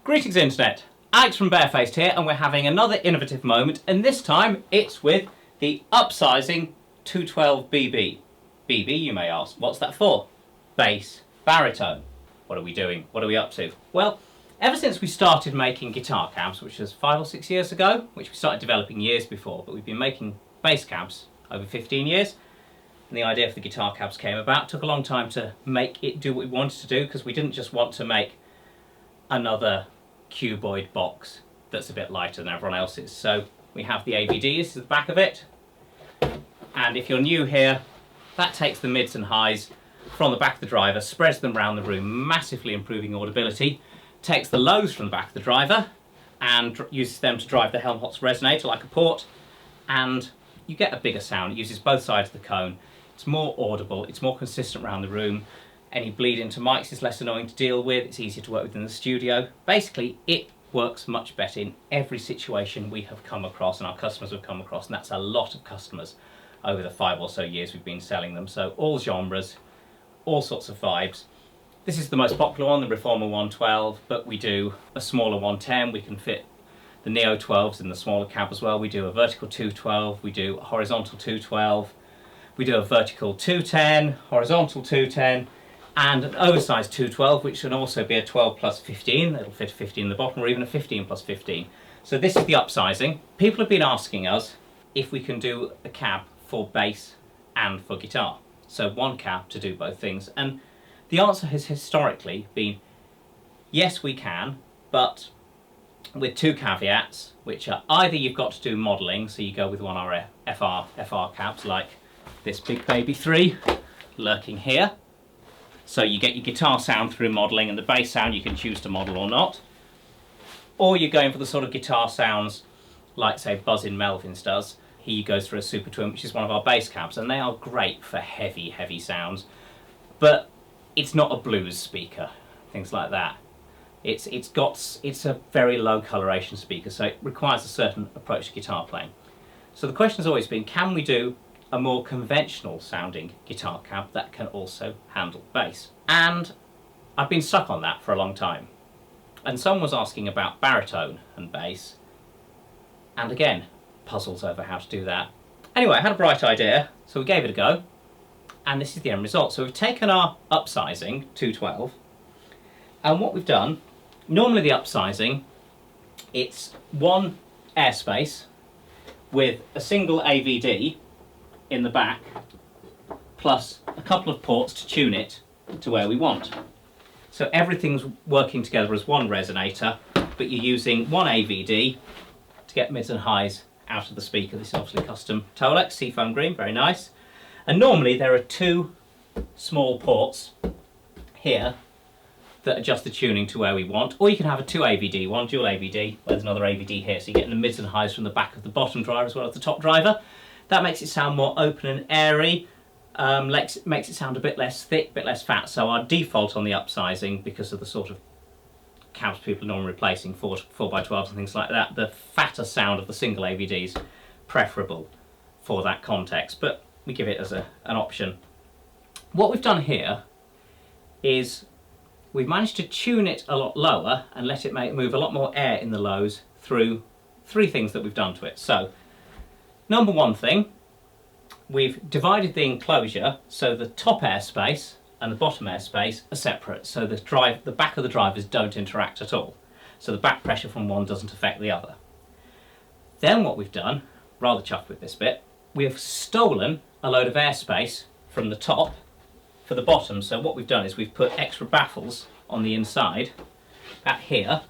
Greetings Internet, Alex from Barefaced here, and we're having another innovative moment, and this time it's with the Upsizing 212BB. BB, you may ask, what's that for? Bass, baritone. What are we doing? What are we up to? Well, ever since we started making guitar cabs, which was 5 or 6 years ago, which we started developing years before, but we've been making bass cabs over 15 years, and the idea for the guitar cabs came about. It took a long time to make it do what we wanted to do, because we didn't just want to make another cuboid box that's a bit lighter than everyone else's. So we have the AVD, this is the back of it, and if you're new here, that takes the mids and highs from the back of the driver, spreads them around the room, massively improving audibility, takes the lows from the back of the driver and uses them to drive the Helmholtz resonator like a port, and you get a bigger sound. It uses both sides of the cone, it's more audible, it's more consistent around the room. Any bleed into mics is less annoying to deal with, it's easier to work with in the studio. Basically, it works much better in every situation we have come across and our customers have come across, and that's a lot of customers over the 5 or so years we've been selling them. So all genres, all sorts of vibes. This is the most popular one, the Reformer 112, but we do a smaller 110. We can fit the Neo 12s in the smaller cab as well. We do a vertical 212, we do a horizontal 212, we do a vertical 210, horizontal 210, and an oversized 212, which can also be a 12 plus 15, it'll fit a 15 in the bottom, or even a 15 plus 15. So this is the Upsizing. People have been asking us if we can do a cab for bass and for guitar. So one cab to do both things. And the answer has historically been, yes we can, but with two caveats, which are either you've got to do modelling, so you go with one of our FR cabs like this Big Baby 3 lurking here. So you get your guitar sound through modelling, and the bass sound you can choose to model or not. Or you're going for the sort of guitar sounds like, say, Buzzin' Melvins does. He goes for a Super Twin, which is one of our bass cabs, and they are great for heavy, heavy sounds. But it's not a blues speaker, things like that. It's a very low coloration speaker, so it requires a certain approach to guitar playing. So the question has always been, can we do a more conventional sounding guitar cab that can also handle bass? And I've been stuck on that for a long time. And someone was asking about baritone and bass, and again, puzzles over how to do that. Anyway, I had a bright idea, so we gave it a go, and this is the end result. So we've taken our Upsizing 212, and what we've done, normally the Upsizing, it's one airspace with a single AVD in the back, plus a couple of ports to tune it to where we want. So everything's working together as one resonator, but you're using one AVD to get mids and highs out of the speaker. This is obviously custom Tolex, seafoam green, very nice. And normally there are two small ports here that adjust the tuning to where we want, or you can have a 2 AVD one, dual AVD, where there's another AVD here, so you're getting the mids and highs from the back of the bottom driver as well as the top driver. That makes it sound more open and airy, makes it sound a bit less thick, a bit less fat. So our default on the Upsizing, because of the sort of cabs people are normally replacing, 4x12s and things like that, the fatter sound of the single AVD is preferable for that context, but we give it as an option. What we've done here is we've managed to tune it a lot lower and let it move a lot more air in the lows through 3 things that we've done to it. So number one thing, we've divided the enclosure so the top airspace and the bottom airspace are separate, so the back of the drivers don't interact at all. So the back pressure from one doesn't affect the other. Then what we've done, rather chuffed with this bit, we have stolen a load of airspace from the top for the bottom. So what we've done is we've put extra baffles on the inside, at here,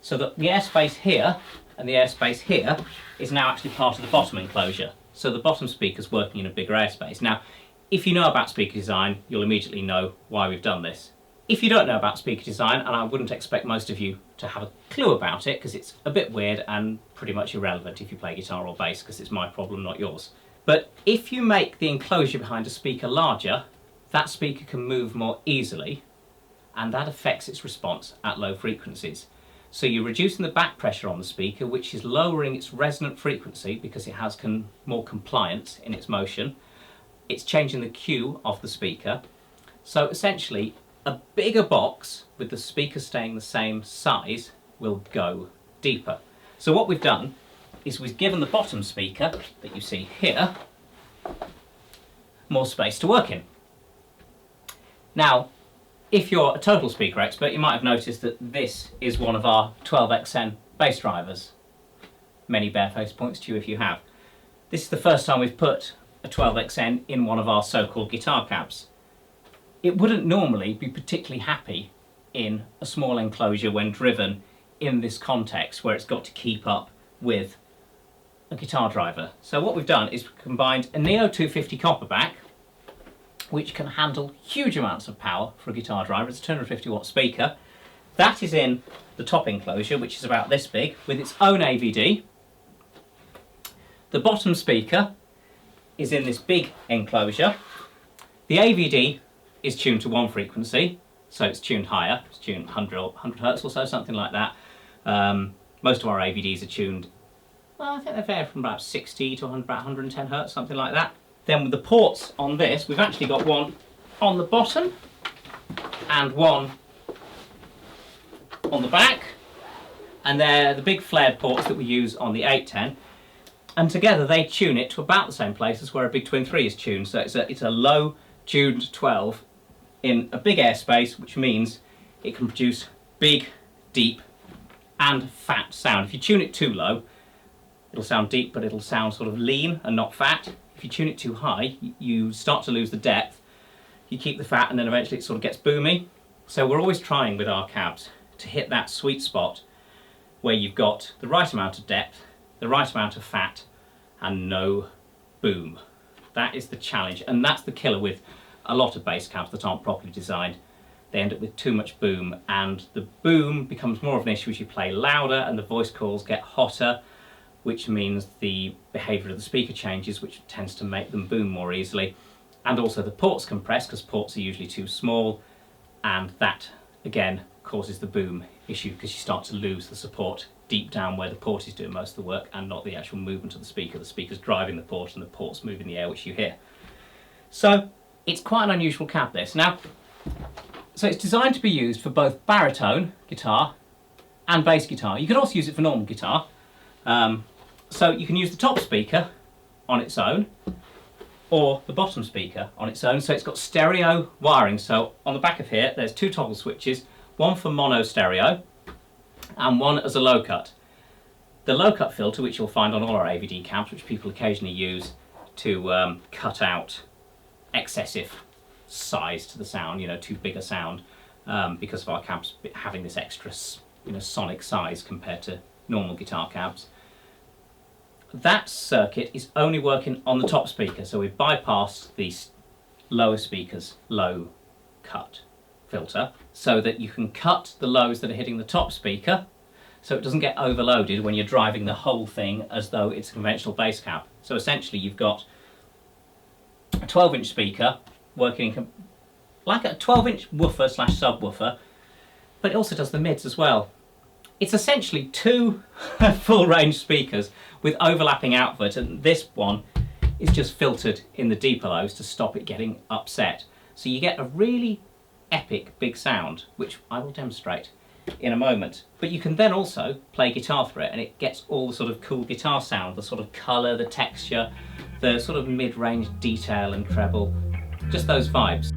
so that the airspace here and the airspace here is now actually part of the bottom enclosure. So the bottom speaker's working in a bigger airspace. Now, if you know about speaker design, you'll immediately know why we've done this. If you don't know about speaker design, and I wouldn't expect most of you to have a clue about it, because it's a bit weird and pretty much irrelevant if you play guitar or bass, because it's my problem, not yours. But if you make the enclosure behind a speaker larger, that speaker can move more easily, and that affects its response at low frequencies. So you're reducing the back pressure on the speaker, which is lowering its resonant frequency because it has more compliance in its motion. It's changing the Q of the speaker. So essentially, A bigger box with the speaker staying the same size will go deeper. So what we've done is we've given the bottom speaker that you see here more space to work in. Now, if you're a total speaker expert, you might have noticed that this is one of our 12XN bass drivers. Many barefaced points to you if you have. This is the first time we've put a 12XN in one of our so-called guitar cabs. It wouldn't normally be particularly happy in a small enclosure when driven in this context where it's got to keep up with a guitar driver. So what we've done is combined a Neo 250 Copperback, which can handle huge amounts of power for a guitar driver. It's a 250 watt speaker. That is in the top enclosure, which is about this big, with its own AVD. The bottom speaker is in this big enclosure. The AVD is tuned to one frequency, so it's tuned higher. It's tuned 100 hertz or so, something like that. Most of our AVDs are tuned, well, I think they vary from about 60 to about 110 hertz, something like that. Then with the ports on this, we've actually got one on the bottom and one on the back, and they're the big flared ports that we use on the 810, and together they tune it to about the same place as where a big Twin 3 is tuned. So it's a low tuned 12 in a big airspace, which means it can produce big, deep and fat sound. If you tune it too low, it'll sound deep, but it'll sound sort of lean and not fat. If you tune it too high, you start to lose the depth. You keep the fat and then eventually it sort of gets boomy. So we're always trying with our cabs to hit that sweet spot where you've got the right amount of depth, the right amount of fat, and no boom. That is the challenge, and that's the killer with a lot of bass cabs that aren't properly designed. They end up with too much boom, and the boom becomes more of an issue as you play louder and the voice calls get hotter, which means the behaviour of the speaker changes, which tends to make them boom more easily. And also the ports compress, because ports are usually too small, and that again causes the boom issue because you start to lose the support deep down where the port is doing most of the work and not the actual movement of the speaker. The speaker's driving the port and the port's moving the air, which you hear. So it's quite an unusual cab, this. Now, so it's designed to be used for both baritone guitar and bass guitar. You can also use it for normal guitar. So you can use the top speaker on its own or the bottom speaker on its own. So it's got stereo wiring. So on the back of here, there's two toggle switches, one for mono stereo and one as a low cut. The low cut filter, which you'll find on all our AVD cabs, which people occasionally use to cut out excessive size to the sound, you know, too big a sound, because of our cabs having this extra, sonic size compared to normal guitar cabs. That circuit is only working on the top speaker, so we've bypassed the lower speaker's low cut filter so that you can cut the lows that are hitting the top speaker so it doesn't get overloaded when you're driving the whole thing as though it's a conventional bass cab. So essentially you've got a 12-inch speaker working like a 12-inch woofer slash subwoofer, but it also does the mids as well. It's essentially two full range speakers with overlapping output, and this one is just filtered in the deeper lows to stop it getting upset. So you get a really epic big sound, which I will demonstrate in a moment. But you can then also play guitar through it and it gets all the sort of cool guitar sound, the sort of colour, the texture, the sort of mid-range detail and treble, just those vibes.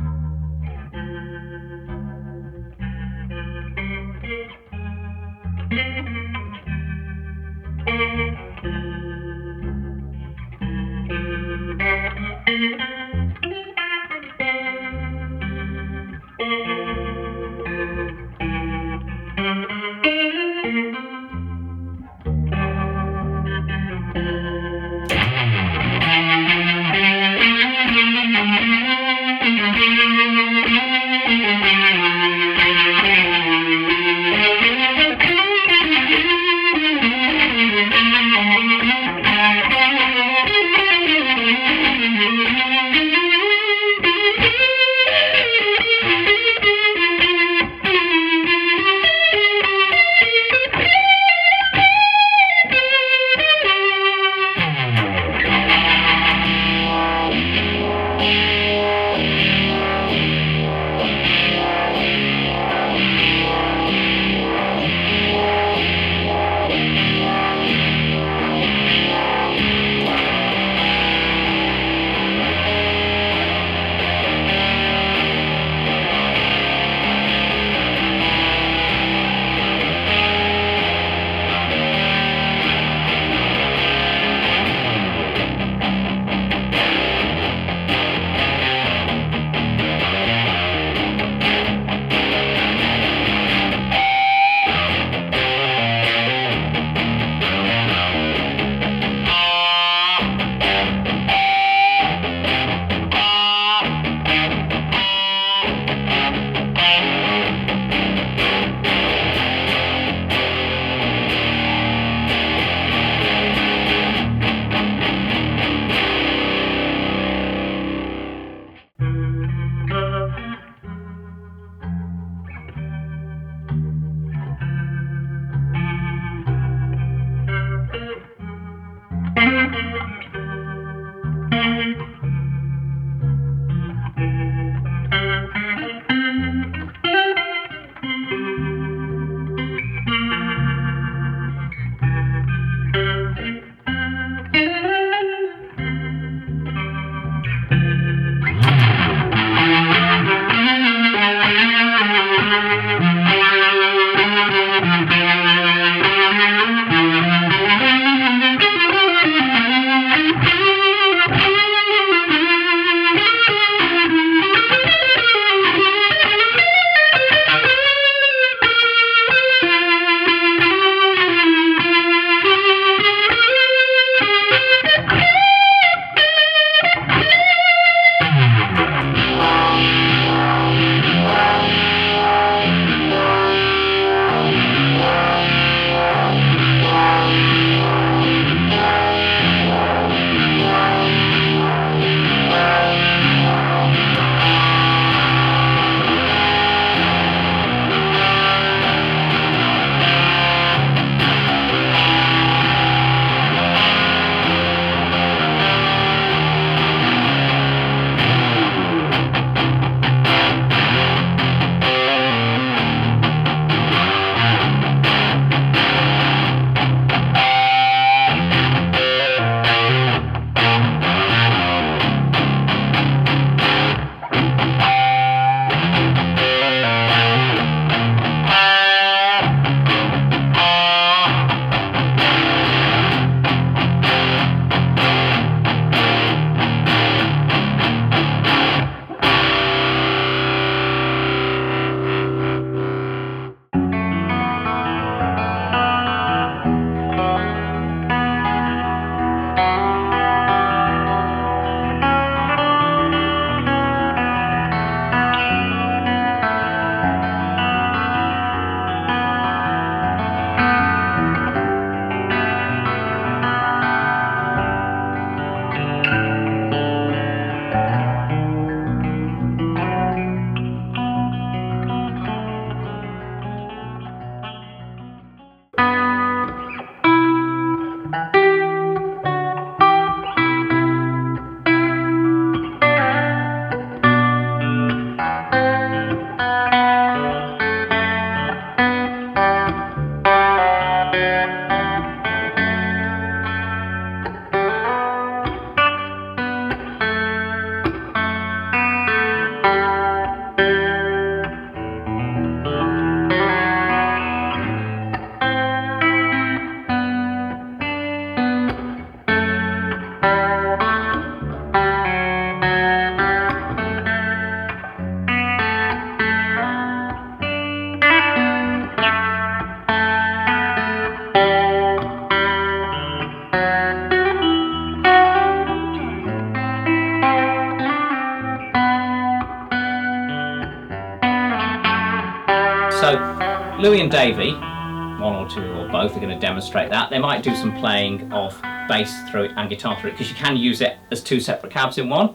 Louis and Davey, one or two or both, are going to demonstrate that. They might do some playing of bass through it and guitar through it, because you can use it as two separate cabs in one.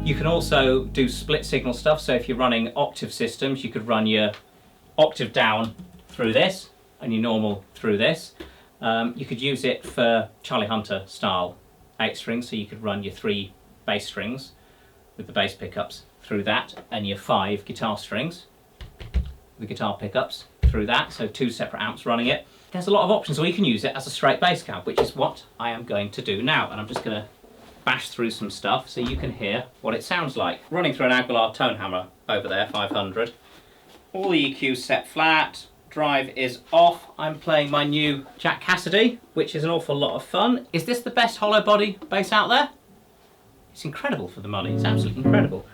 You can also do split signal stuff, so if you're running octave systems, you could run your octave down through this and your normal through this. You could use it for Charlie Hunter style 8 strings, so you could run your 3 bass strings with the bass pickups through that, and your 5 guitar strings, the guitar pickups through that, so 2 separate amps running it. There's a lot of options, or you can use it as a straight bass cab, which is what I am going to do now, and I'm just going to bash through some stuff so you can hear what it sounds like. Running through an Aguilar tone hammer over there, 500. All the EQs set flat, drive is off. I'm playing my new Jack Cassidy, which is an awful lot of fun. Is this the best hollow body bass out there? It's incredible for the money, it's absolutely incredible.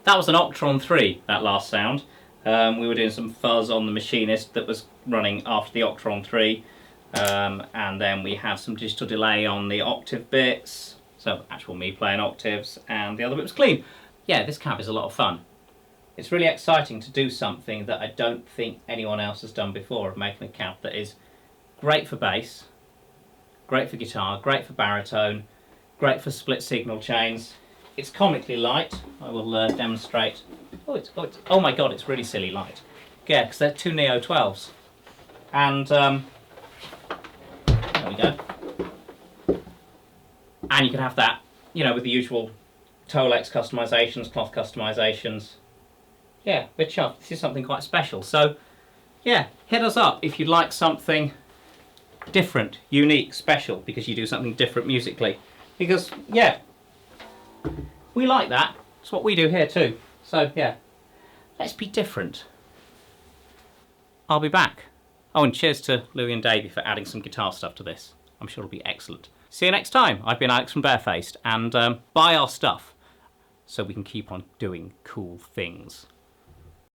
That was an Octron 3, that last sound. We were doing some fuzz on the machinist that was running after the Octron 3, and then we had some digital delay on the octave bits, so actual me playing octaves, and the other bit was clean. Yeah, this cab is a lot of fun. It's really exciting to do something that I don't think anyone else has done before, of making a cab that is great for bass, great for guitar, great for baritone, great for split signal chains. It's comically light. I will demonstrate. Oh my god, it's really silly light. Yeah, because they're 2 Neo 12s. And there we go. And you can have that, you know, with the usual Tolex customizations, cloth customizations. Yeah, we're chuffed. This is something quite special. So yeah, hit us up if you'd like something different, unique, special, because you do something different musically. Because, yeah, we like that. It's what we do here too. So, yeah, let's be different. I'll be back. Oh, and cheers to Louis and Davey for adding some guitar stuff to this. I'm sure it'll be excellent. See you next time. I've been Alex from Barefaced, and buy our stuff so we can keep on doing cool things.